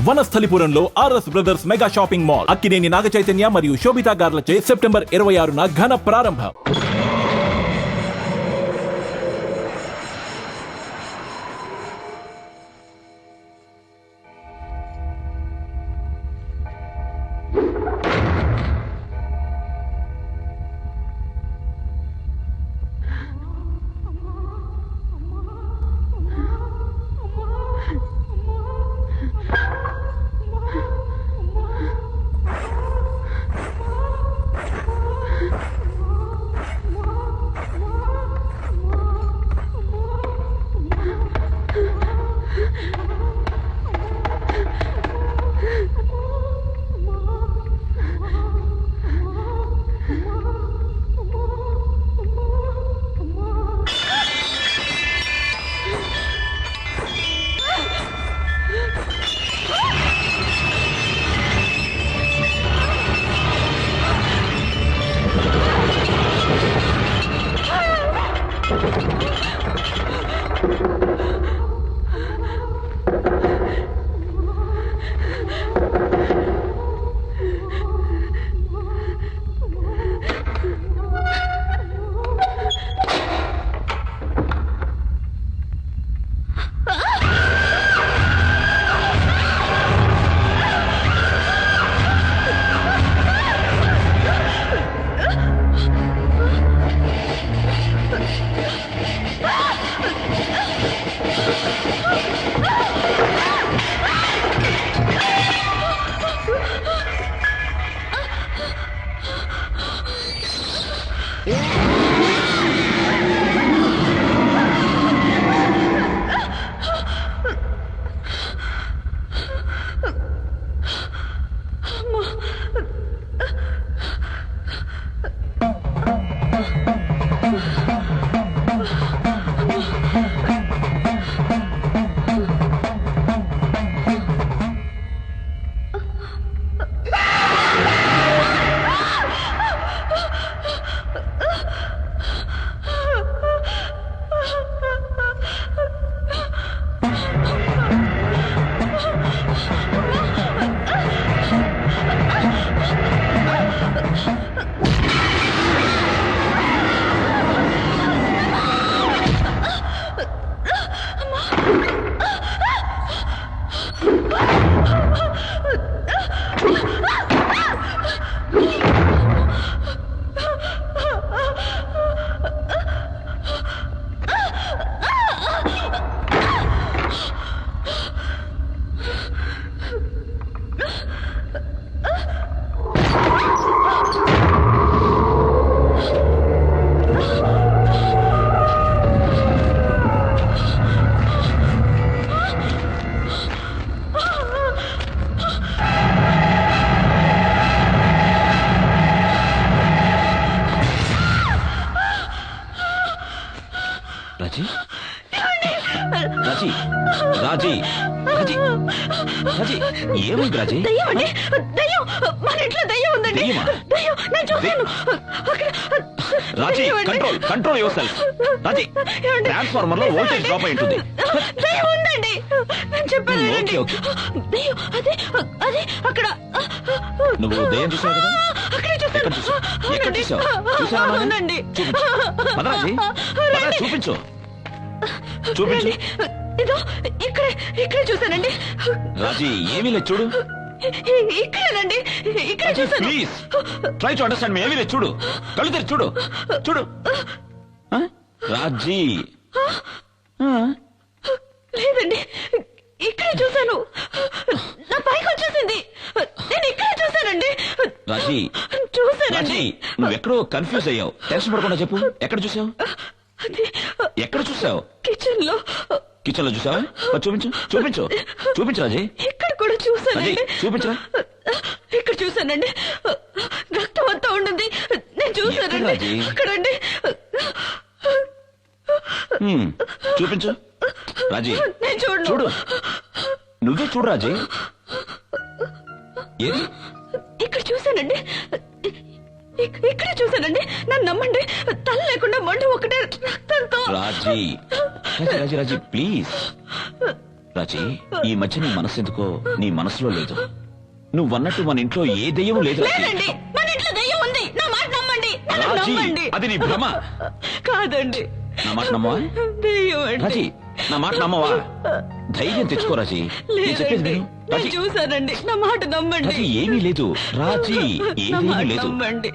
వనస్థలిపురంలో RS brothers mega shopping mall Akkineni Naga Chaitanya మరియు Sobhita గార్లచే September 26న ఘన ప్రారంభం. రాజీ రాజీ రాజీ రాజీ రాజీ ఏమైంది రాజీ? దయ్యమండి, దయ్యం మన ఇంట్లో దయ్యం ఉందండి. దయ్యం నేను చూశాను. Raji control control yourself. Raji transformer లో వోల్టేజ్ డ్రాప్ అయి ఉంటుంది. దయ్యం ఉందండి నేను చెప్పాను. ఓకే ఓకే దయ్యం అదే అదే అక్కడ. నువ్వు దయ్యం చూసావు కదా? అక్కడే చూసాను. ఎక్కడ చూసావు? చూసావా? అవునండి. చూపించు పద రాజీ, పద చూపించు చూపించు. ఇదో ఇక్కడే ఇక్కడే చూసానండి. రాజీ ఏమీ లేదు చూడు. ఇక్కడేనండి, ఇక్కడే చూసాను. ప్లీజ్ ట్రై టు అండర్స్టాండ్ మీ. ఏమీ లేదు చూడు, కళ్ళు తెరిచి చూడు చూడు. రాజీ లేదండి, ఇక్కడే చూసాను. నా పైకి వచ్చేసింది. నేను ఇక్కడే చూసానండి. రాజీ చూసానండి. రాజీ నువ్వెక్కడో కన్ఫ్యూజ్ అయ్యావు. టెన్షన్ పడకుండా చెప్పు, ఎక్కడ చూసావు? ఎక్కడ చూసావు? కిచెన్ లో. కిచెన్ లో చూసావా? చూపించు చూపించు చూపించు రాజీ. ఇక్కడ కూడా చూసానండి. చూపించరా? ఇక్కడ చూసానండి. రక్తం అంతా ఉండింది. నేను చూసానండి. అక్కడండి. చూపించు రాజీ. నేను చూడు చూడు, నువ్వే చూడు రాజీ. ఏది? ఇక్కడ చూసానండి. ఇక్కడే చూసానండి. నన్ను నమ్మండి, తల లేకుండా మండు ఒకటే రక్తంతో. రాజీ రాజీ రాజీ రాజీ ప్లీజ్ రాజీ, ఈ మధ్య నీ మనసు ఎందుకో నీ మనసులో లేదు. నువ్వన్నట్టు మన ఇంట్లో ఏ దెయ్యం లేదు రాజీ. లేదండి, మన ఇంట్లో దయ్యం ఉంది. నా మాట నమ్మండి, నన్ను రాజీ, నమ్మండి. అది నీ భ్రమ. కాదండి, నా మాట నమ్మవా? దయ్యం అండి. రాజీ, నా మాట నమ్మవా? ధైర్యం తెచ్చుకో రాజీ. నేను చెప్పేది లేదండి, విను. నేను రాజీ, చూసానండి. నా మాట నమ్మండి. రాజీ, ఏమీ లేదు రాజీ, నా ఏమీ మాట లేదు. నమ్మండి.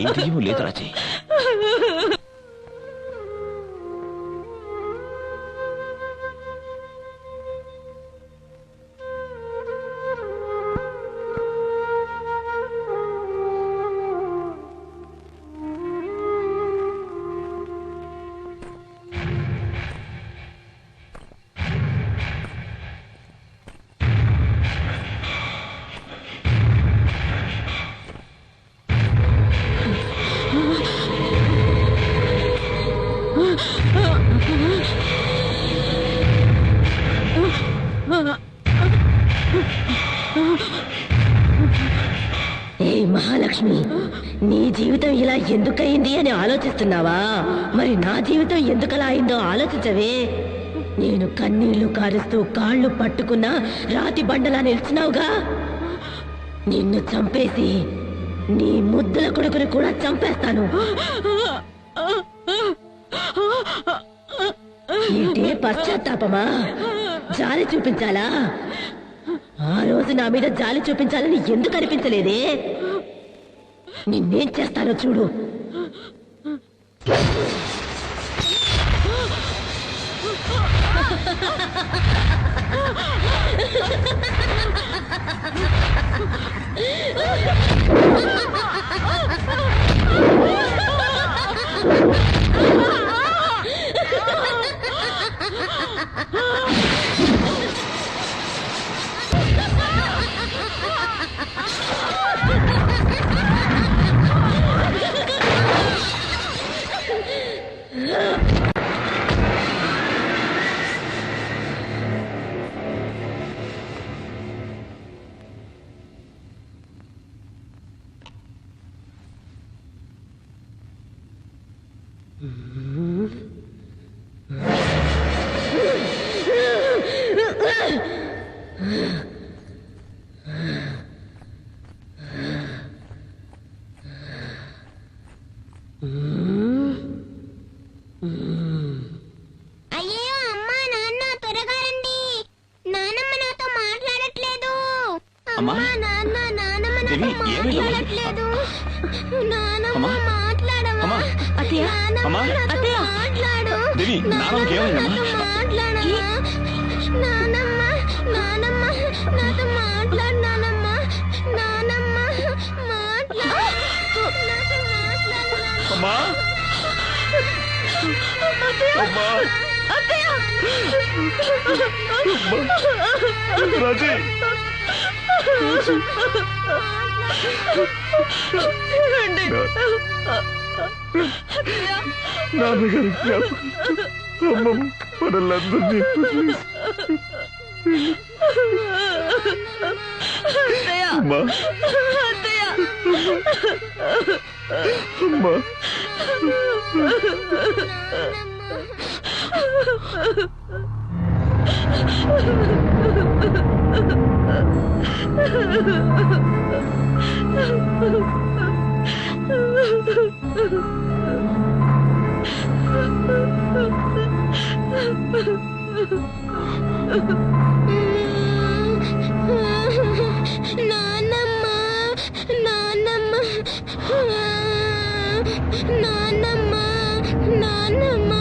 ఏం దెయ్యమూ లేదు రాజీ. ఏ మహాలక్ష్మి, నీ జీవితం ఇలా ఎందుకయింది అని ఆలోచిస్తున్నావా? మరి నా జీవితం ఎందుకలా అయిందో ఆలోచించవే. నేను కన్నీళ్లు కారుస్తూ కాళ్ళు పట్టుకున్నా రాతి బండలా నిలిచినావుగా. నిన్ను చంపేసి నీ ముద్దుల కొడుకుని కూడా చంపేస్తాను. ఏంటే పశ్చాత్తాపమా? జాలి చూపించాలా? ఆ రోజు నా మీద జాలి చూపించాలని ఎందుకు అనిపించలేదే? నిన్నేం చేస్తానో చూడు. అయ్యో అమ్మా నాన్న త్వరగా రండి. నానమ్మ నాతో మాట్లాడట్లేదు. అమ్మా, అమ్మా నాన్న నానమ్మ నాతో దేవి, ఏమైంది? మాట్లాడట్లేదు. నానమ్మ అమ్మా, మాట్లాడవా? అమ్మా, అత్తయ్య, నానమ్మ అమ్మా, నాతో అత్తయ్య. మాట్లాడు. దేవి, నానమ్మకి ఏమైందమ్మా? నాతో మాట్లాడవా? నానమ్మ నానమ్మ నాతో మాట్లాడు. నానమ్మ నానమ్మ మాట్లాడు. నాతో మాట్లాడు. అమ్మా, అమ్మా, రాజీ, నాన్నగారి జ్ఞాపకం అమ్మమ్మ మనల్లందరినీ అమ్మా, అమ్మా, నానమ్మ నానమ్మ నానమ్మ నానమ్మ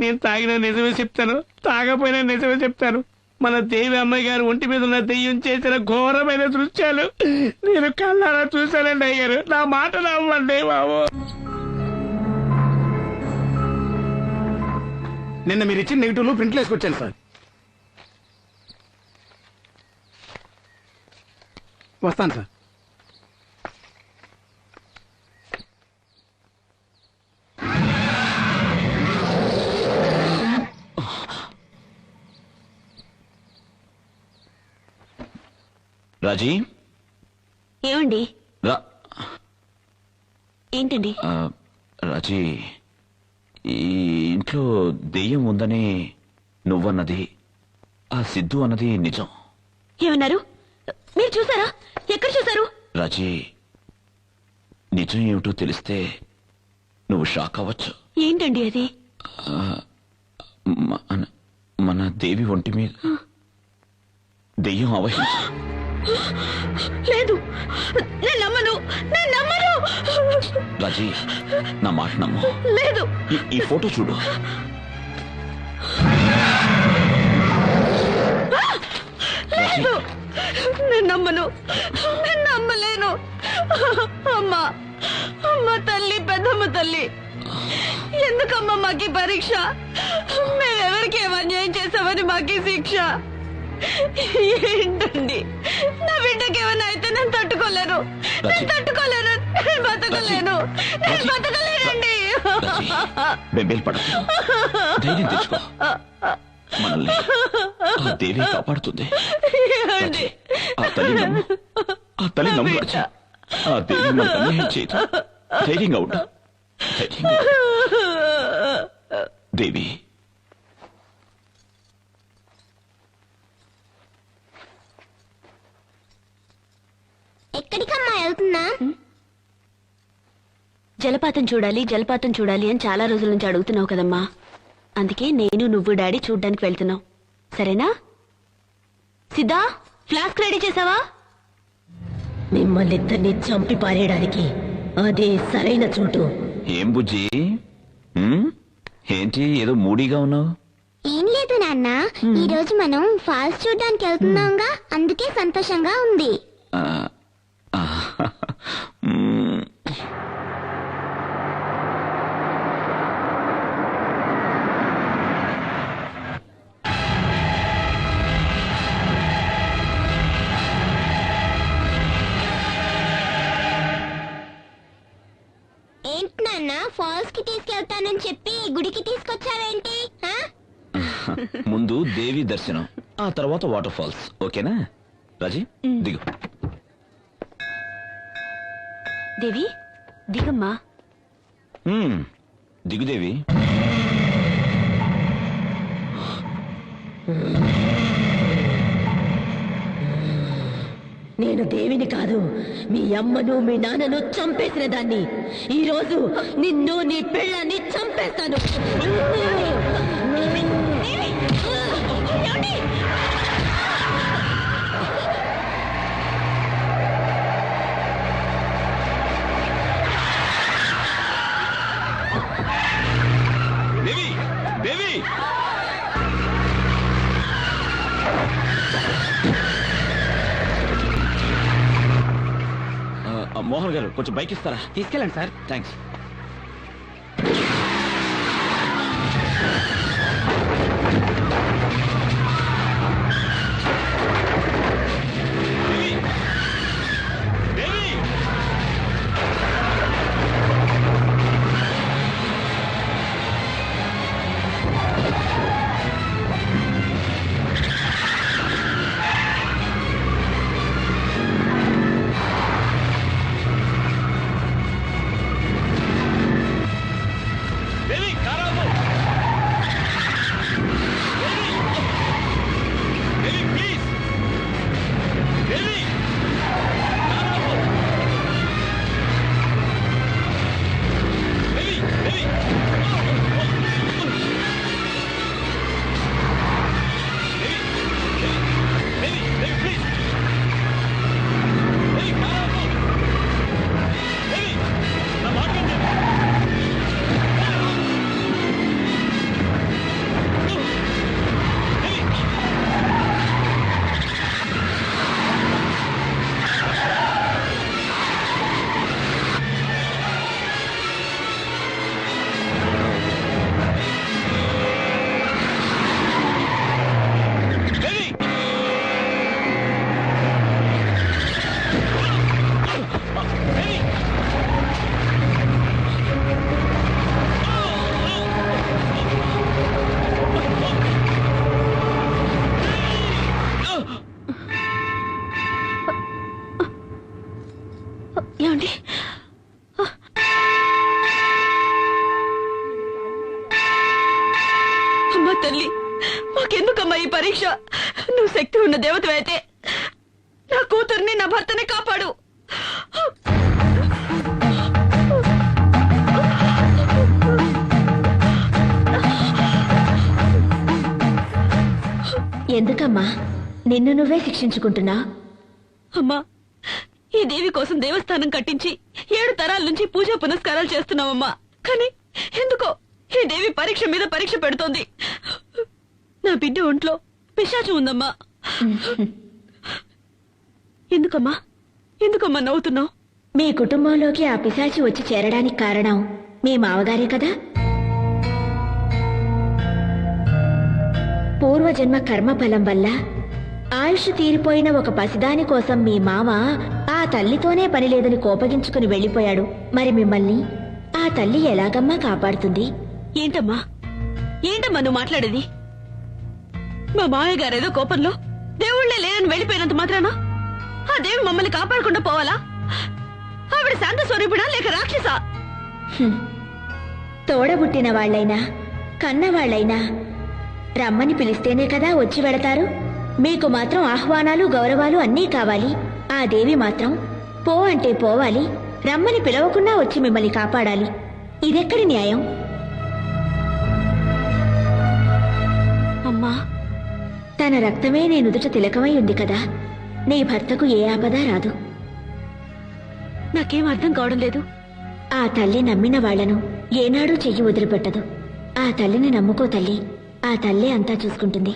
నేను తాగిన నిజమే చెప్తాను, తాగపోయినా నిజమే చెప్తాను. మన దేవి అమ్మాయి గారు ఒంటి మీద ఉన్న దెయ్యం చేసిన ఘోరమైన దృశ్యాలు నేను కళ్ళారా చూశానండి అయ్యారు. నా మాట నమ్మండి బాబు. నిన్న మీరు ఇచ్చిన నెగిటివ్లు ప్రింట్లు వేసుకొచ్చాను సార్. వస్తాను సార్. రాజీ, ఏమండి, రా. ఏంటండి? రాజీ, ఈ ఇంట్లో దెయ్యం ఉందని నువ్వన్నది, ఆ సిద్ధు అన్నది నిజం. ఏమన్నారు? మీరు చూసారా? ఎక్కడ చూసారు? రాజీ, నిజం ఏమిటో తెలిస్తే నువ్వు షాక్ అవ్వచ్చు. ఏంటండి అది? మన దేవి ఒంటి మీద దెయ్యం అవహించు. లేదు, నేను నమ్మను. రాజీ, నా మాట నమ్ము. లేదు. ఈ ఫోటో చూడు. రాజీ, నేను నమ్మలేను. అమ్మా, తల్లి, పెద్దమ్మ తల్లి, ఎందుకమ్మా మాకి పరీక్ష? మేమెవరికి అన్యాయం చేసామని మాకి శిక్ష? ఏంటండి, నా బిడ్డకి ఏమైనా అయితే నేను తట్టుకోలేను. నేను బతకలేనండి. బెంబేలు పడకు, ధైర్యం తెచ్చుకో. మనల్ని ఆ దేవి కాపాడుతుంది. రాజీ, ఆ తల్లి నమ్ము రాజీ. ఆ దేవి మనకు అన్యాయం చేయదు. ధైర్యంగా ఉండు. దేవి, ఎక్కడికమ్మా వెళ్తున్నా? జలపాతం చూడాలి అని చాలా రోజుల నుంచి అడుగుతున్నావు కదమ్మా. అందుకే నేను, నువ్వు, డాడీ చూడ్డానికి వెళ్తున్నావు. సరేనా? సిద్ధా, ఫ్లాస్క్ రెడీ చేసావా? మిమ్మల్ని ఇద్దరిని చంపి పారేయడానికి అదే సరైన చోటు. ఏం బుజ్జి, ఏంటి ఏదో మూడీగా ఉన్నావు? ఏం లేదు నాన్న, ఈ రోజు మనం ఫాల్స్ చూడడానికి వెళ్తున్నాంగా, అందుకే సంతోషంగా ఉంది. ఏంటి నాన్న, ఫాల్స్ కి తీసుకెళ్తానని చెప్పి గుడికి తీసుకొచ్చావేంటి? ముందు దేవి దర్శనం, ఆ తర్వాత వాటర్ ఫాల్స్. ఓకేనా రాజీ? దిగు. దేవి, దిగమ్మా. దిగు దేవి. నేను దేవిని కాదు, మీ అమ్మను మీ నాన్నను చంపేసిన దాన్ని. ఈ రోజు నిన్ను, నీ పెళ్ళాన్ని చంపేస్తాను. దేవి, దేవి, మోహన్ గారు కొంచెం బైక్ ఇస్తారా? తీసుకెళ్ళండి సార్. థ్యాంక్స్. తల్లి, మాకెందుకమ్మా ఈ పరీక్ష? నువ్వు శక్తి ఉన్న దేవతవైతే నా కూతుర్ని, నా భర్తని కాపాడు. ఎందుకమ్మా నిన్ను నువ్వే శిక్షించుకుంటున్నా? అమ్మా, ఈ దేవి కోసం దేవస్థానం కట్టించి 7 తరాల నుంచి పూజా పునస్కారాలు చేస్తున్నామమ్మా. కానీ ఎందుకో ఈ దేవి పరీక్ష మీద పరీక్ష పెడుతోంది. నా బిడ్డ ఒంట్లో పిశాచం ఉందమ్మా. ఎందుకమ్మా ఎందుకమ్మా నవ్వుతున్నావు? మీ కుటుంబంలోకి ఆ పిశాచి వచ్చి చేరడానికి కారణం మీ మావగారే కదా? పూర్వజన్మ కర్మఫలం వల్ల ఆయుష్ తీరిపోయిన ఒక పసిదాని కోసం మీ మామ ఆ తల్లితోనే పని లేదని కోపగించుకుని వెళ్లిపోయాడు. మరి మిమ్మల్ని ఆ తల్లి ఎలాగమ్మా కాపాడుతుంది? ఏంటమ్మా నువ్వు మాట్లాడేది? మా మామయ్య గారేదో కోపంలో దేవుళ్లే లేరని వెళ్ళిపోయినంత మాత్రాన ఆ దేవి మమ్మల్ని కాపాడకుండా పోవాలా? ఆవిడ శాంత స్వరూపిడా లేక రాక్షసా? తోడబుట్టిన వాళ్లైనా కన్నవాళ్లైనా రమ్మని పిలిస్తేనే కదా వచ్చి వెళతారు. మీకు మాత్రం ఆహ్వానాలు గౌరవాలు అన్నీ కావాలి. ఆ దేవి మాత్రం పో అంటే పోవాలి, రమ్మని పిలవకుండా వచ్చి మిమ్మల్ని కాపాడాలి. ఇదెక్కడి న్యాయం? అమ్మా, తన రక్తమే నీ నుదుట తిలకమై ఉంది కదా, నీ భర్తకు ఏ ఆపద రాదు. నాకేం అర్థం కావడం లేదు. ఆ తల్లి నమ్మిన వాళ్లను ఏనాడూ చెయ్యి వదిలిపెట్టదు. ఆ తల్లిని నమ్ముకో తల్లి, ఆ తల్లే అంతా చూసుకుంటుంది.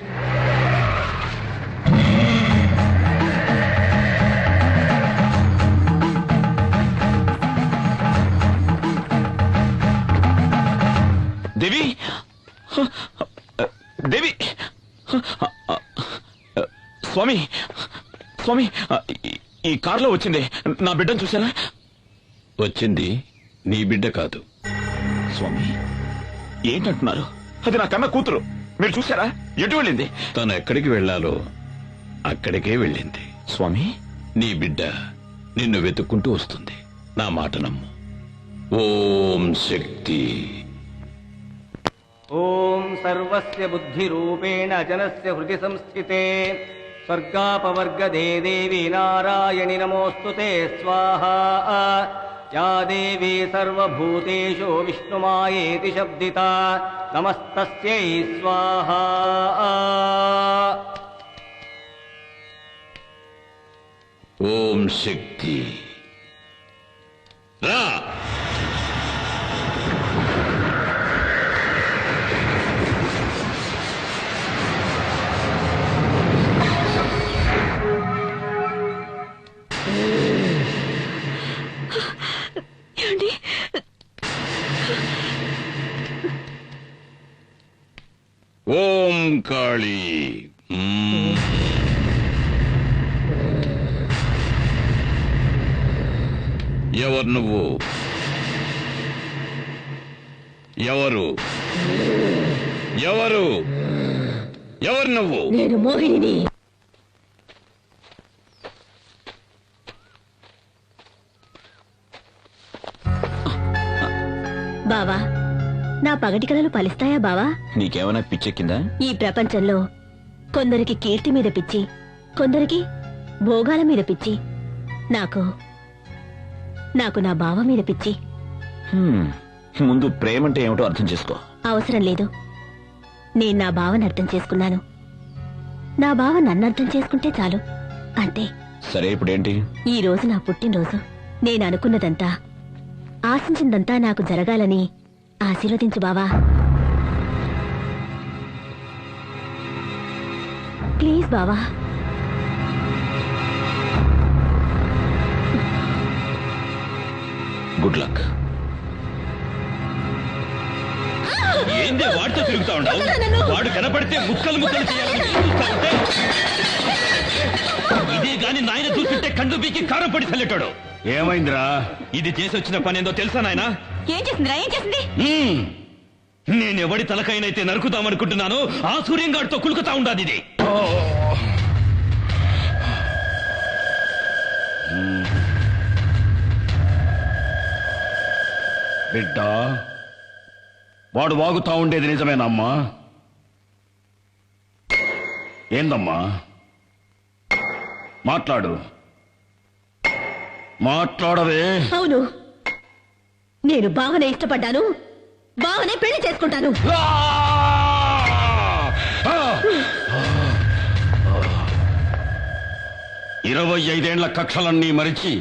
దేవి, దేవి, స్వామి, స్వామి, ఈ కారులో వచ్చింది నా బిడ్డను చూసారా? వచ్చింది నీ బిడ్డ కాదు. స్వామి, ఏంటంటున్నారు? అది నా కన్న కూతురు. మీరు చూసారా? ఎటు వెళ్ళింది? తను ఎక్కడికి వెళ్ళాలో అక్కడికే వెళ్ళింది. స్వామి, నీ బిడ్డ నిన్ను వెతుక్కుంటూ వస్తుంది. నా మాట నమ్ము. ఓం శక్తి. ఓం సర్వస్య బుద్ధిరూపేణ జనస్య హృది సంస్థితే స్వర్గాపవర్గదే దేవి నారాయణి నమోస్తుతే స్వాహా. యా దేవీ సర్వభూతేషు విష్ణుమాయేతి శబ్దితా నమస్తస్యై స్వాహా. ఓం శక్తి. రా. ఏమండి? ఓం కాళీ. ఎవరు నువ్వు? ఎవరు ఎవరు ఎవరు నువ్వు? నేను మోహిని. బావా, నా పగటి కలలు ఫలిస్తాయా బావా? నీకేమైనా పిచ్చెక్కిందా? ఈ ప్రపంచంలో కొందరికి కీర్తి మీద పిచ్చి, కొందరికి భోగాల మీద పిచ్చి. నాకు నా బావ మీద పిచ్చి. ముందు ప్రేమంటే ఏమిటో అర్థం చేసుకో. అవసరం లేదు. నేను నా బావని అర్థం చేసుకున్నాను. నా బావ నన్ను అర్థం చేసుకుంటే చాలు, అంతే. సరే, ఇప్పుడేంటి? ఈ రోజు నా పుట్టినరోజు. నేను అనుకున్నదంతా, ఆశించిందంతా నాకు జరగాలని ఆశీర్వదించు బావా. ప్లీజ్ బావా. Good luck. ఏందే వాడితో తిరుగుతా ఉంటావు? వాడు కనపడితే ముక్కలు ముక్కలు చేయాలని చూస్తా ఉంటే ఇదే గాని నాయన చూస్తుంటే కండు పీకి కారం పడి చల్లెట్టాడు. ఏమైందిరా? ఇది చేసి వచ్చిన పని ఏందో తెలుసా నాయన? ఏం చేసిందిరా? ఏం చేసింది? నేనెవడి తలకైనైతే నరుకుతామనుకుంటున్నాను ఆ సూర్యంగాడితో కులుకుతా ఉండాది ఇది. బిడ్డ, వాడు వాగుతా ఉండేది నిజమేనమ్మా? ఏందమ్మా మాట్లాడు, మాట్లాడవే. అవును, నేను బావనే ఇష్టపడ్డాను, బావనే పెళ్లి చేసుకుంటాను. 25 కక్షలన్నీ మరిచి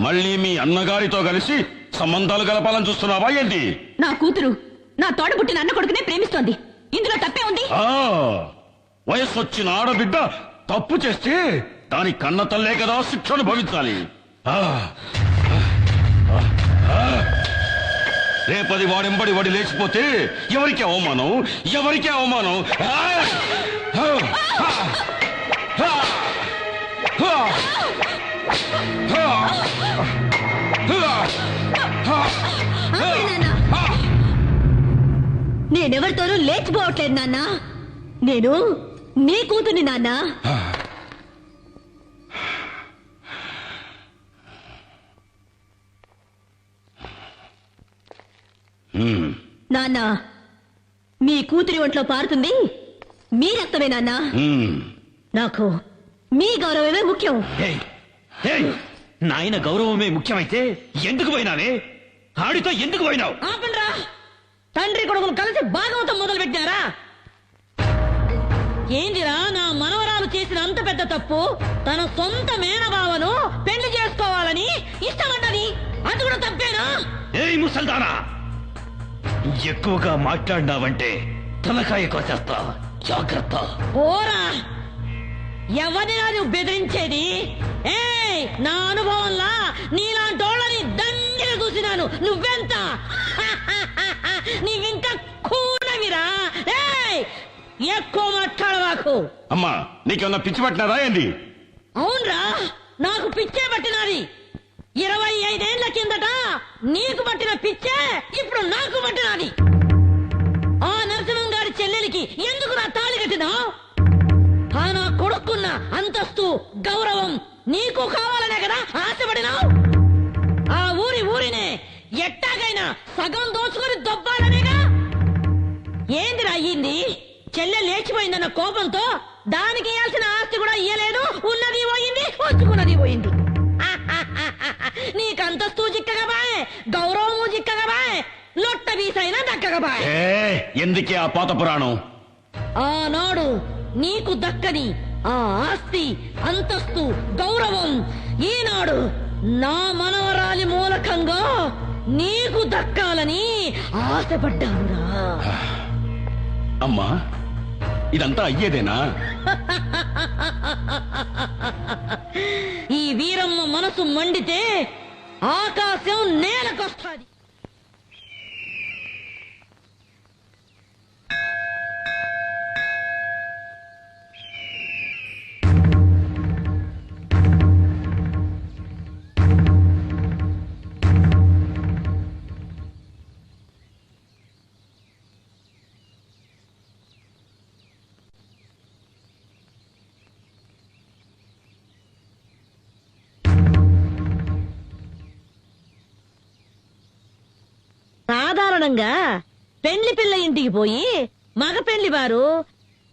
మళ్ళీ మీ అన్నగారితో కలిసి సంబంధాలు కలపాలని చూస్తున్నావా ఏంటి? నా కూతురు నా తోడబుట్టిన అన్న కొడుకునే ప్రేమిస్తోంది. ఇందులో తప్పే ఉంది? వయస్సు వచ్చిన ఆడబిడ్డ తప్పు చేస్తే దాని కన్న తల్లే కదా శిక్షను భవించాలి. రేపది వాడెంబడి వాడి లేచిపోతే ఎవరికి అవమానం, ఎవరికి అవమానం. నేనెవరితోనూ లేచిపోవట్లేదు నాన్న, నేను నీ కూతుర్ని నాన్న. నాన్న, మీ కూతురి ఒంట్లో పారుతుంది మీ రక్తమే నాన్న. నాకు మీ గౌరవమే ముఖ్యం. నాయన గౌరవమే ముఖ్యమైతే ఎందుకు పోయినావే? ఆడితో ఎందుకు పోయినావు? ఆపండ్రా, తండ్రి కొడుకులు కలిసి భాగవతం మొదలు పెట్టారా? ఏందిరా నా మనవరాలు చేసిన అంత పెద్ద తప్పు? తన సొంత మేనబావను పెళ్లి చేసుకోవాలని ఇష్టపడ్డది, అది కూడా తప్పేనా? ఏయ్ ముసల్దానా, ఎక్కువగా మాట్లాడినావంటే తలకాయ కోసేస్తా, జాగ్రత్త. ఓరా, ఎవరినా నువ్వు బెదిరించేది? ఏయ్, నా అనుభవంలా నీలాంటోళ్ళని దండిగా చూసినాను. నువ్వెంత? నీవింకా కూనవిరా. ఏయ్, ఎక్కువ మాట్లాడవాకు. అమ్మా, నీకేమన్నా పిచ్చి పట్టినారా ఏంది? అవునరా, నాకు పిచ్చే పట్టినది. 25 ఏళ్ల కిందట నీకు పట్టిన పిచ్చే ఇప్పుడు నాకు పట్టినది. ఆ నరసింహం గారి చెల్లెలికి ఎందుకు నా తాళి కట్టినావు? ఆ నా కొడుకున్న అంతస్తు గౌరవం నీకు కావాలనే కదా ఆశపడినావు? ఆ ఊరినే ఎట్టాగైనా సగం దోచుకొని దొబ్బాలనేగా. ఏందిరా అయ్యింది? చెల్లె లేచిపోయిందన్న కోపంతో దానికి ఇయ్యాల్సిన ఆస్తి కూడా ఇయ్యలేదు. ఉన్నది పోయింది, వచ్చుకున్నది పోయింది. నీకంతస్తూ చిక్కగా బాయ్, గౌరవము చిక్కగా బాయ్, లొట్ట వీసైనా దక్కగా బాయ్. ఎందుకే ఆ పాత పురాణం? ఆనాడు నీకు దక్కని ఆ ఆస్తి, అంతస్తు, గౌరవం ఈనాడు నా మనవరాలి మూలకంగా నీకు దక్కాలని ఆశపడ్డానురా. అమ్మా, ఇదంతా అయ్యేదేనా? ఈ వీరమ్మ మనసు మండితే ఆకాశం నేలకొస్తాది. సాధారణంగా పెళ్లి పిల్ల ఇంటికి పోయి మగ పెళ్లి వారు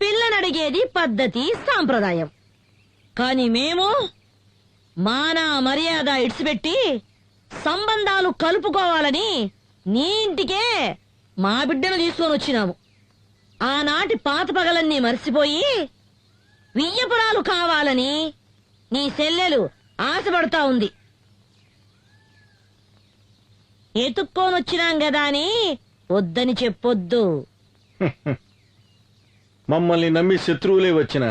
పిల్లనడిగేది పద్ధతి, సాంప్రదాయం. కాని మేము మానా మర్యాద ఇడిచిపెట్టి సంబంధాలు కలుపుకోవాలని నీ ఇంటికే మా బిడ్డను తీసుకొని వచ్చినాము. ఆనాటి పాత పగలన్నీ మర్చిపోయి వియ్యపురాలు కావాలని నీ చెల్లెలు ఆశపడతా ఉంది. ఎత్తుక్కోనొచ్చినాం గదా అని వద్దని చెప్పొద్దు. మమ్మల్ని నమ్మి శత్రువులే వచ్చిన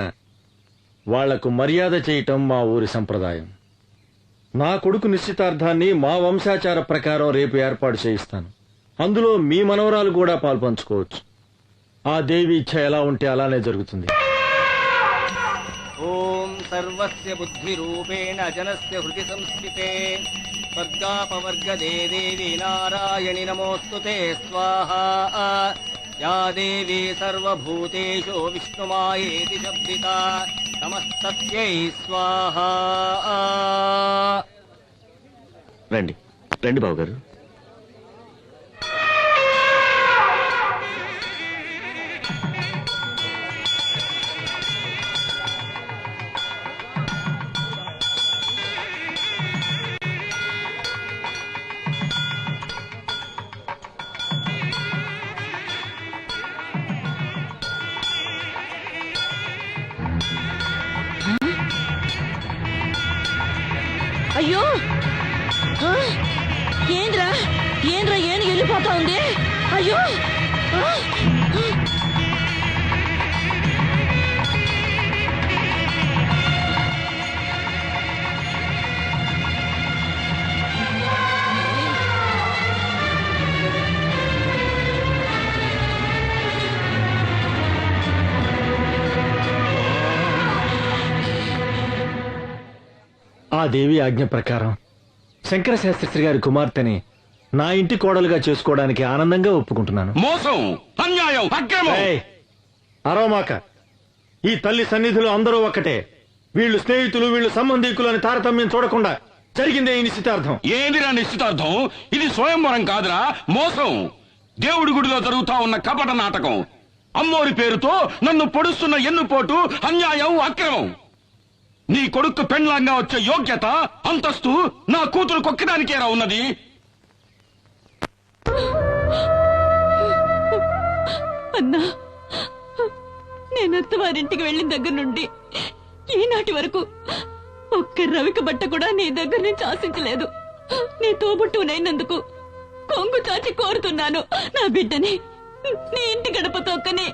వాళ్లకు మర్యాద చేయటం మా ఊరి సంప్రదాయం. నా కొడుకు నిశ్చితార్థాన్ని మా వంశాచార ప్రకారం రేపు ఏర్పాటు చేయిస్తాను. అందులో మీ మనవరాలు కూడా పాల్పంచుకోవచ్చు. ఆ దేవి ఇచ్ఛ ఎలా ఉంటే అలానే జరుగుతుంది. ఓం సర్వస్య బుద్ధి రూపేణ జనస్య హృది సంస్థితే స్వర్గాపవర్గదే దేవి నారాయణి నమోస్తుతే స్వాహా. యా దేవీ సర్వభూతేషు విష్ణుమాయేతి శబ్దితా నమస్తస్యై స్వాహా. రండి రండి బాబు గారు. అయ్యో ఆ? ఏంద్రా ఏంద్రా ఏను వెళ్ళిపోతా ఉంది అయ్యో ఆ? ఆ దేవి ఆజ్ఞ ప్రకారం శంకర శాస్త్రి గారి కుమార్తెని నా ఇంటి కోడలుగా చేసుకోవడానికి ఆనందంగా ఒప్పుకుంటున్నాను. మోసం, అన్యాయం, అక్రమం. ఏయ్, అరవమాక. ఈ తల్లి సన్నిధిలో అందరూ ఒక్కటే. వీళ్ళు స్నేహితులు, వీళ్ళు సంబంధీకులు అని తారతమ్యం చూడకుండా జరిగిందే ఈ నిశ్చితార్థం. ఏందిరా నిశ్చితార్థం? ఇది స్వయంవరం కాదురా, మోసం. దేవుడి గుడిలో జరుగుతా ఉన్న కపట నాటకం. అమ్మోరి పేరుతో నన్ను పొడుస్తున్న ఎన్నుపోటు, అన్యాయం, అక్రమం. నీ కొడుకు పెండ్లాంగా వచ్చే యోగ్యత, అంతస్తు నా కూతురు కొక్కడానికేరా ఉన్నది. అన్నా, నేను అత్తవారింటికి వెళ్ళిన దగ్గర నుండి ఈనాటి వరకు ఒక్క రవిక బట్ట కూడా నీ దగ్గర నుంచి ఆశించలేదు. నీ తోబుట్టునైనందుకు కొంగు చాచి కోరుతున్నాను. నా బిడ్డని నీ ఇంటి గడప తొక్కని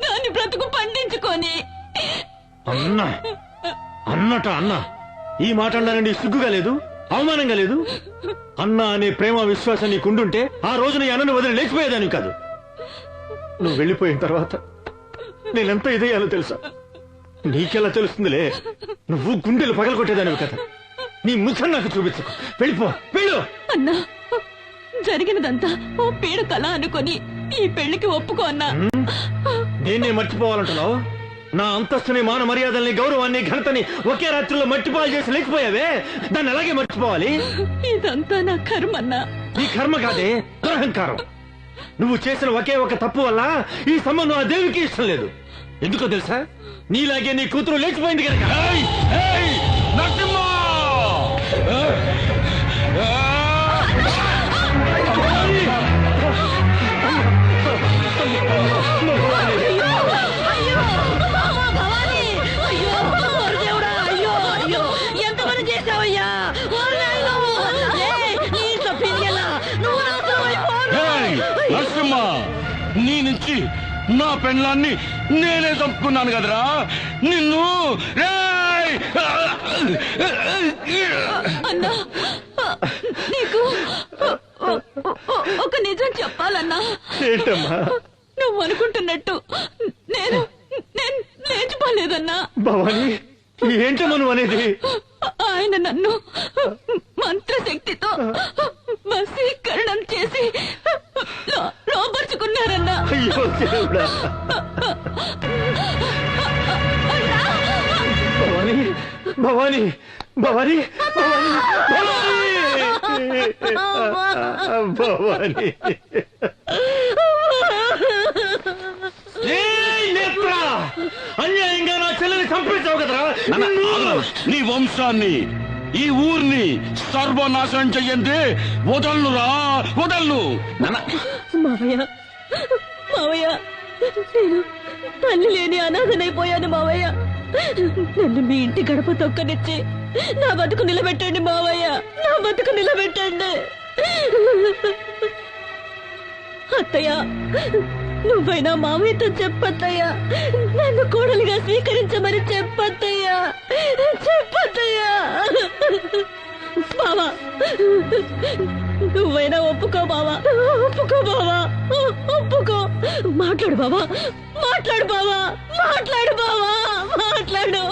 దాని బ్రతుకు పండించుకొని. అన్నా అన్నట అన్నా, ఈ మాట అన్నానండి సిగ్గుగా లేదు, అవమానంగా లేదు? అన్నా అనే ప్రేమ విశ్వాసం నీకుండుంటే ఆ రోజు నీ అన్నను వదిలి లేచిపోయేదాన్ని కాదు. నువ్వు వెళ్ళిపోయిన తర్వాత నేనెంత ఇదయ్యాలో తెలుసా? నీకెలా తెలుస్తుందిలే, నువ్వు గుండెలు పగలగొట్టేదానివి కదా. నీ ముఖం నాకు చూపించు, వెళ్ళిపో, వెళ్ళు. అన్నా, జరిగినదంతా ఓ పీడ కళ అనుకొని ఈ పెళ్లికి ఒప్పుకో అన్నా. నేనే మర్చిపోవాలంటున్నావు? నా అంతస్తుని, మాన మర్యాదల్ని, గౌరవాన్ని, ఘనతని ఒకే రాత్రిలో మట్టిపాలు చేసి లేకపోయావే, దాన్ని అలాగే మర్చిపోవాలి. ఇదంతా నా కర్మన్నా. నీ కర్మ కాదే, దురహంకారం. నువ్వు చేసిన ఒకే ఒక తప్పు వల్ల ఈ సంబంధం ఆ దేవికి ఇష్టం లేదు. ఎందుకో తెలుసా? నీలాగే నీ కూతురు లేచిపోయింది కనుక. ఏయ్, ఏయ్, నరసింహ! ఎంతమంది చేసావయ్యా? ఏయ్, నరసింహ, నీ నుంచి నా పెండ్లాన్ని నేనే చంపుకున్నాను కదరా నిన్ను. ఏయ్! అన్నా, నీకు ఒక నిజం చెప్పాలన్నా. ఏంటమ్మా? నువ్వు అనుకుంటున్నట్టు నేను నేను లేచిపోలేదన్నా. భవాని, ఏంటమ్మా నువ్వు అనేది? ఆయన నన్ను మంత్రశక్తితో వశీకరణం చేసి లోపరుచుకున్నారన్నా. అయ్యో దేవుడా. భవాని, భవాని, భవాని, భవాని, భవాని. ఏయ్ నేత్ర! అన్యాయంగా నా చెల్లెని చంపేశావు కదరా. నీ వంశాన్ని, ఈ ఊర్ని సర్వనాశనం చెయ్యండి. వదలురా, వదలు. మావయ్య, మావయ్య, నేను తల్లి లేని అనాథనైపోయాను మావయ్య. నన్ను మీ ఇంటి గడప తొక్కనిచ్చి నా బతుకు నిలబెట్టండి మావయ్య, నా బతుకు నిలబెట్టండి. అత్తయ్య, నువ్వైనా మావయ్యతో చెప్పత్తయ్యా, నన్ను కోడలిగా స్వీకరించమని చెప్పత్తయ్యా, చెప్పత్తయ్యా. బావా, నువ్వైనా ఒప్పుకో బావా, ఒప్పుకో బావా, ఒప్పుకో. మాట్లాడు బావా, మాట్లాడు బావా, మాట్లాడు బావా, మాట్లాడు.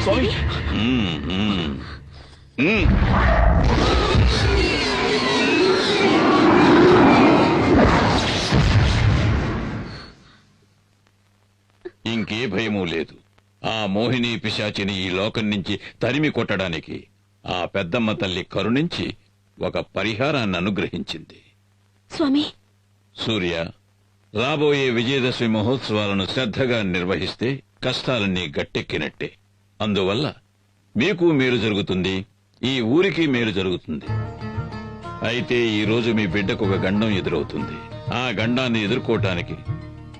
స్వామి, మోహిని పిశాచిని ఈ లోకం నుంచి తరిమి కొట్టడానికి ఆ పెద్దమ్మ తల్లి కరుణించి ఒక పరిహారాన్ని అనుగ్రహించింది. స్వామి, సూర్య, రాబోయే విజయదశమి మహోత్సవాలను శ్రద్ధగా నిర్వహిస్తే కష్టాలన్నీ గట్టెక్కినట్టే. అందువల్ల మీకు మేలు జరుగుతుంది, ఈ ఊరికి మేలు జరుగుతుంది. అయితే ఈ రోజు మీ బిడ్డకు ఒక గండం ఎదురవుతుంది. ఆ గండాన్ని ఎదుర్కోవటానికి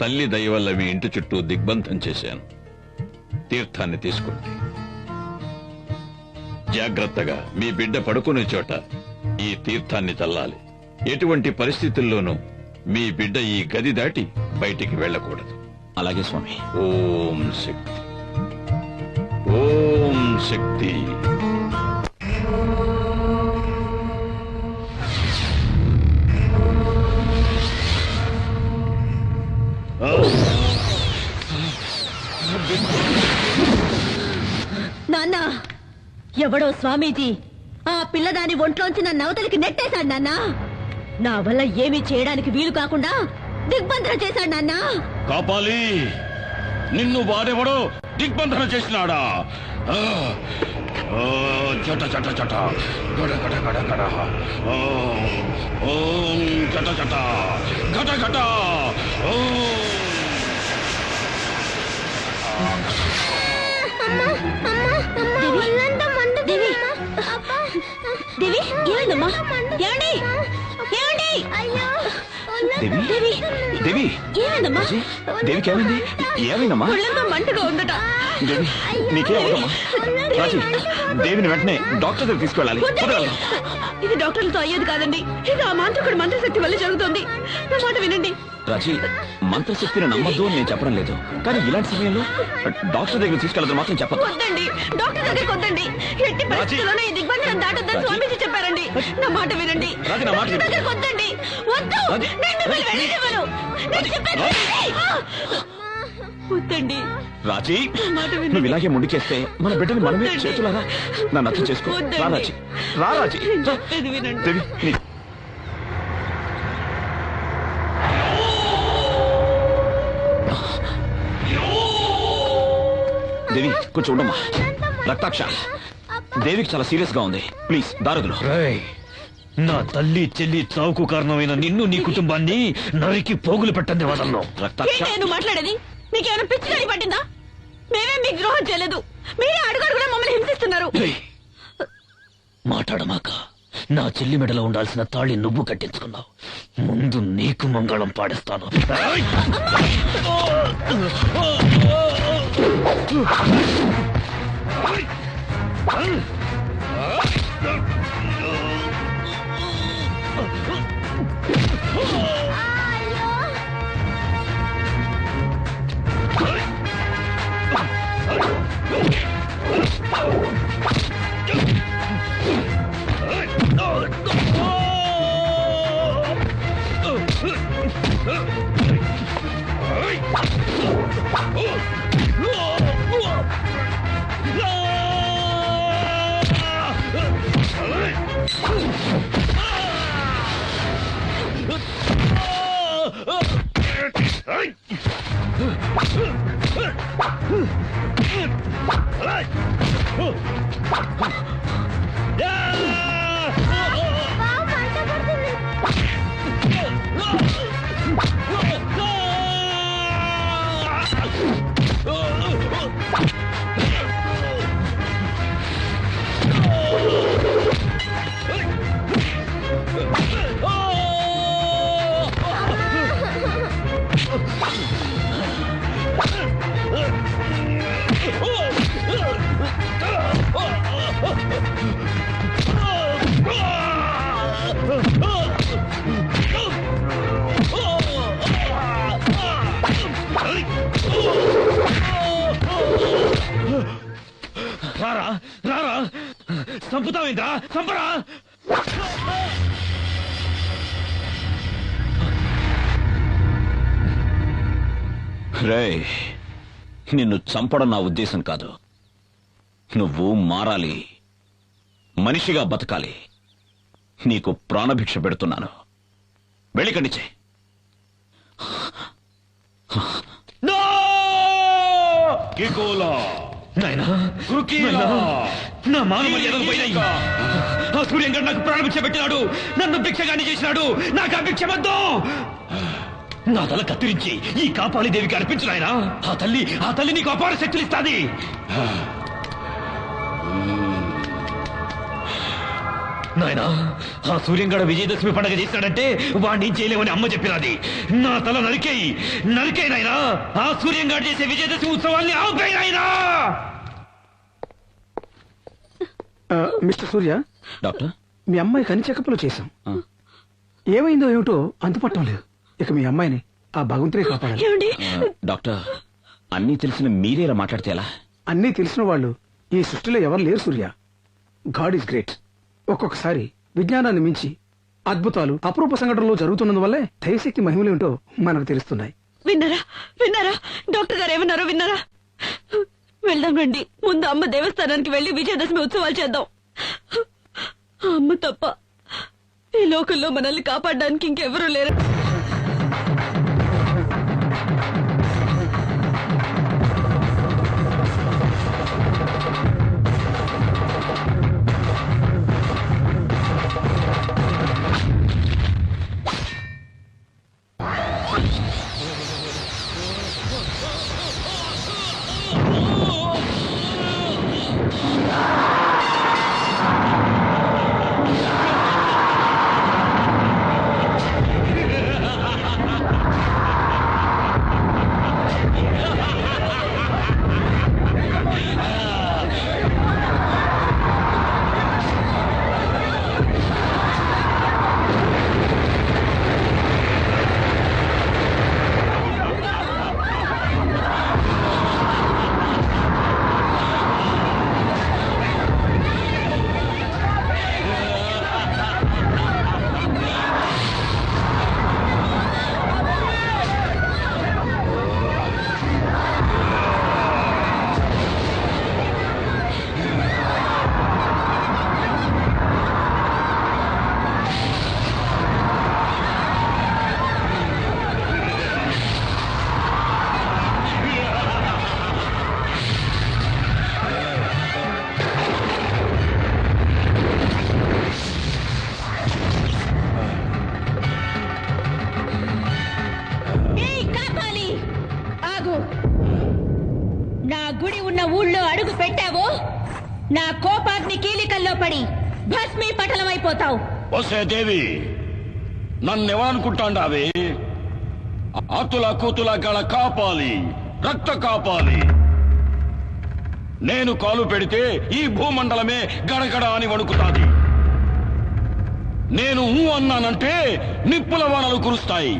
తల్లి దయ వల్ల మీ ఇంటి చుట్టూ దిగ్బంధం చేశాను. తీర్థాన్ని తీసుకోండి. జాగ్రత్తగా మీ బిడ్డ పడుకునే చోట ఈ తీర్థాన్ని చల్లాలి. ఎటువంటి పరిస్థితుల్లోనూ మీ బిడ్డ ఈ గది దాటి బయటికి వెళ్ళకూడదు. అలాగే స్వామి. ఓం శక్తి, ఓం శక్తి. నాన్న, ఎవడో స్వామీజీ ఆ పిల్లదాని ఒంట్లోంచి నా నవతలికి నెట్టేశాడు నాన్న. నా వల్ల ఏమీ చేయడానికి వీలు కాకుండా దిగ్బంధన చేశాడు నాన్న. కాపాలి, నిన్ను వాడెవడో దిగ్బంధన చేసినాడా? ఆ, ఆ, చట చట చట గడ గడ గడ గడ. ఓం చట చట గట గట. దేవి, దేవి, ఏమైందమ్మా? ఏమండి? ఏమండి? దేవి, దేవి, దేవి, ఏమైందమ్మా? దేవికి ఏమైంది? ఏమైందమ్మా? ఒళ్ళంతా మంటగా ఉందట. దేవి, నీకే అవదమ్మా? రాజీ, దేవిని వెంటనే డాక్టర్ దగ్గర తీసుకెళ్ళాలి. వద్దండి. ఇది డాక్టర్లతో అయ్యేది కాదండి. ఇది ఆ మాంత్రికుడు మంత్రశక్తి వల్ల జరుగుతుంది. నా మాట వినండి. రాజీ, మంత్రశక్తిని నమ్మద్దు అని నేను చెప్పడం లేదు, కానీ ఇలాంటి సమయంలో డాక్టర్ దగ్గర తీసుకెళ్ళదు మాత్రం చెప్పదు. వద్దండి, డాక్టర్ దగ్గరికి వద్దండి. ఎట్టి పరిస్థితుల్లోనే ఈ దిగ్బంధనం దాటొద్దని స్వామీజీ చెప్పారండి. నా మాట వినండి. రాజీ, నా మాట డాక్టర్ దగ్గరికి వద్దండి. వద్దు, రాజీ, నేను మిమ్మల్ని వెళ్ళనివ్వను. నేను చెప్పేది వినండి. వద్దండి. రాజీ, నా మాట వినండి. నువ్వు ఇలాగే ముందుకేస్తే మన బిడ్డని మనమే వద్దండి. చేతులారా నన్ను అర్థం చేసుకో. వద్దండి. రా రాజీ, రా రాజీ, నేను రా. చెప్పేది వినండి. దేవి, దేవి కొంచెం ఉండమ్మా. రక్తాక్ష, దేవికి చాలా సీరియస్ గా ఉంది. ప్లీజ్ దారదులు. నా తల్లి చెల్లి చావుకు కారణమైన నిన్ను నీ కుటుంబాన్ని నరికి పోగులు పెట్టండి వదలను. రక్తాక్ష, ఏంటి నువ్వు మాట్లాడేది? నీకేమైనా పిచ్చి గాని పట్టిందా? మేమే మీకు ద్రోహం చేయలేదు. మీరే అడుగడుగునా మమ్మల్ని హింసిస్తున్నారు. మాట్లాడమాక. నా చెల్లి మెడలో ఉండాల్సిన తాళి నువ్వు కట్టించుకున్నావు. ముందు నీకు మంగళం పాడిస్తాను. రారా రారా, చంపుతావేంద్రా, చంపరా. రేయ్, నిన్ను చంపడం నా ఉద్దేశం కాదు. నువ్వు మారాలి, మనిషిగా బతకాలి. నీకు ప్రాణభిక్ష పెడుతున్నాను. వెళ్ళి కండిచే. కికోలా, నా మాన మర్యాదలు పోయినాయి. ఆ సూర్యంగాడు నాకు ప్రాణభిక్ష పెట్టినాడు, నన్ను భిక్షగాని చేసినాడు. నాకు ఆ భిక్ష వద్దు. నా తల కత్తిరించి ఈ కాపాలి దేవికి అర్పించు నాయనా. ఆ తల్లి నీకు అపార శక్తులు ఇస్తాది. నాయనా, ఆ సూర్యంగాడు విజయదశమి పండుగ చేస్తాడంటే వాడిని చేయలేమని అమ్మ చెప్పినది. నా తల నరికేయి నాయనా. ఆ సూర్యంగాడు చేసే విజయదశమి ఉత్సవాల్ని ఆపేయి నాయనా. మిస్టర్ సూర్య, డాక్టర్, మీ అమ్మాయికి అన్ని చెకప్లు చేశాం. ఏమైందో ఏమిటో అంతుపట్టం లేదు. ఇక మీ అమ్మాయిని ఆ భగవంతుడే కాపాడాలి. ఏమండి డాక్టర్, అన్నీ తెలిసిన మీరే ఇలా మాట్లాడితే ఎలా? అన్నీ తెలిసిన వాళ్ళు ఈ సృష్టిలో ఎవరు లేరు సూర్య. God is great. ఒక్కొక్కసారి విజ్ఞానాన్ని మించి అద్భుతాలు, అపరూప సంఘటనలు జరుగుతున్నందువల్లే దైవశక్తి మహిమలేంటో మనకు తెలుస్తున్నాయి. విన్నారా డాక్టర్ గారు ఏమన్నారో విన్నారా? వెళ్దాం రండి. ముందు అమ్మ దేవస్థానానికి వెళ్లి విజయదశమి ఉత్సవాలు చేద్దాం. ఆ అమ్మ తప్ప ఈ లోకంలో మనల్ని కాపాడడానికి ఇంకెవరూ లేరు. నా గుడి ఉన్న ఊళ్ళో అడుగు పెట్టావో నా కోపాగ్ని కీలికల్లో పడి భస్మీ పటలమైపోతావు. వసే దేవి, నన్నెవరనుకుంటాండావే? ఆతుల కూతుల గల కాపాలి, రక్త కాపాలి. నేను కాలు పెడితే ఈ భూమండలమే గడగడ అని వణుకుతాది. నేను అన్నానంటే నిప్పుల వానలు కురుస్తాయి.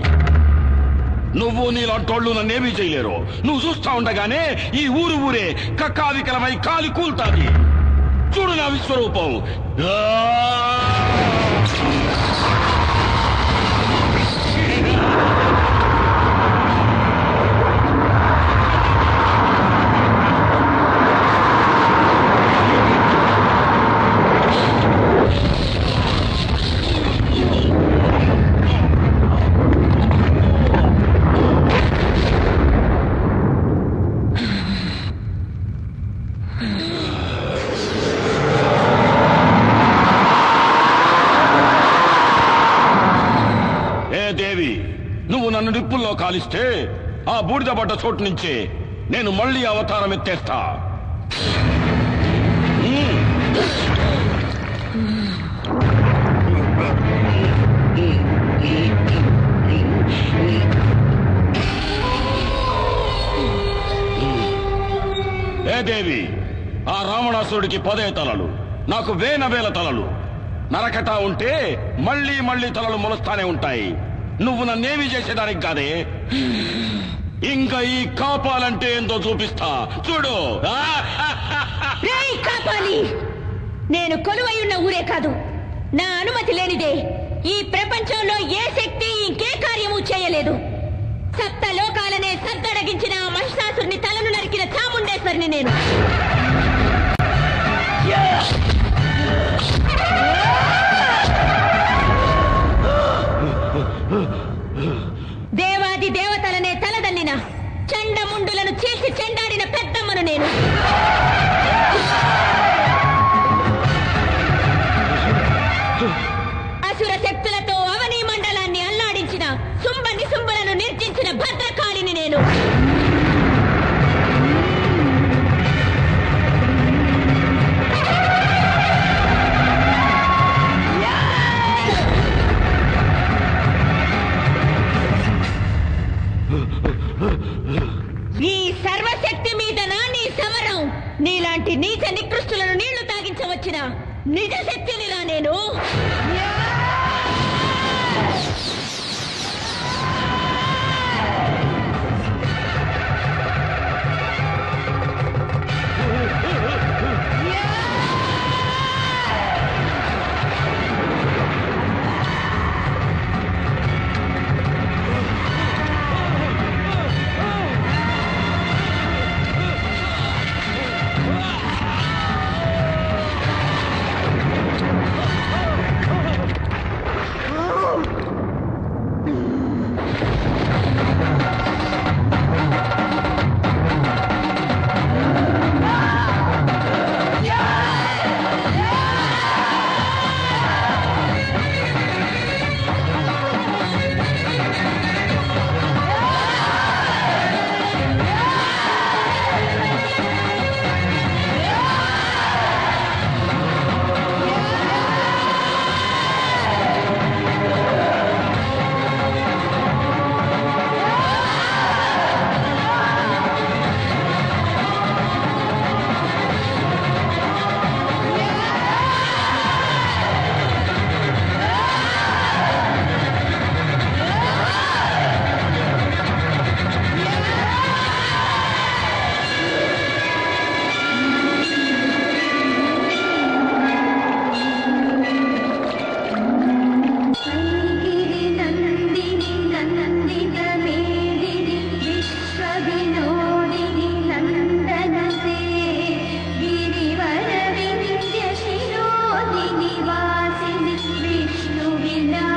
నువ్వు నీలాంటోళ్ళు నన్నేమీ చేయలేరు. నువ్వు చూస్తా ఉండగానే ఈ ఊరే కక్కావికలమై కాలి కూల్తాది. చూడు నా విశ్వరూపం. దేవి, నువ్వు నన్ను నిప్పుల్లో కాలిస్తే ఆ బూడిద పడ్డ చోటు నుంచే నేను మళ్ళీ అవతారం ఎత్తేస్తా. ఏ దేవి, ఆ రావణాసురుడికి 10 తలలు, నాకు వేల తలలు. నరకటా ఉంటే మళ్ళీ మళ్ళీ తలలు మొలుస్తానే ఉంటాయి. నువ్వు నన్నేమి చేసేదానికి కాదే. ఇంకా ఈ కాపాలంటే ఏందో చూపిస్తా, చూడు. కాపాలి, నేను కొలువై ఉన్న ఊరే కాదు, నా అనుమతి లేనిదే ఈ ప్రపంచంలో ఏ శక్తి ఇంకే కార్యము చేయలేదు. సప్త లోకాలనే సద్దడగించిన మహిషాసురుని తలను నరికిన చాముండేశ్వరిని నేను. దేవాది దేవతలనే తలదన్నిన చండముండులను చేసి చెండాడిన పెద్దమ్మను నేను. నిజ శక్తినిరా నేను. గిరివర వింధ్య శిరోది నివాసిని విష్ణు వినా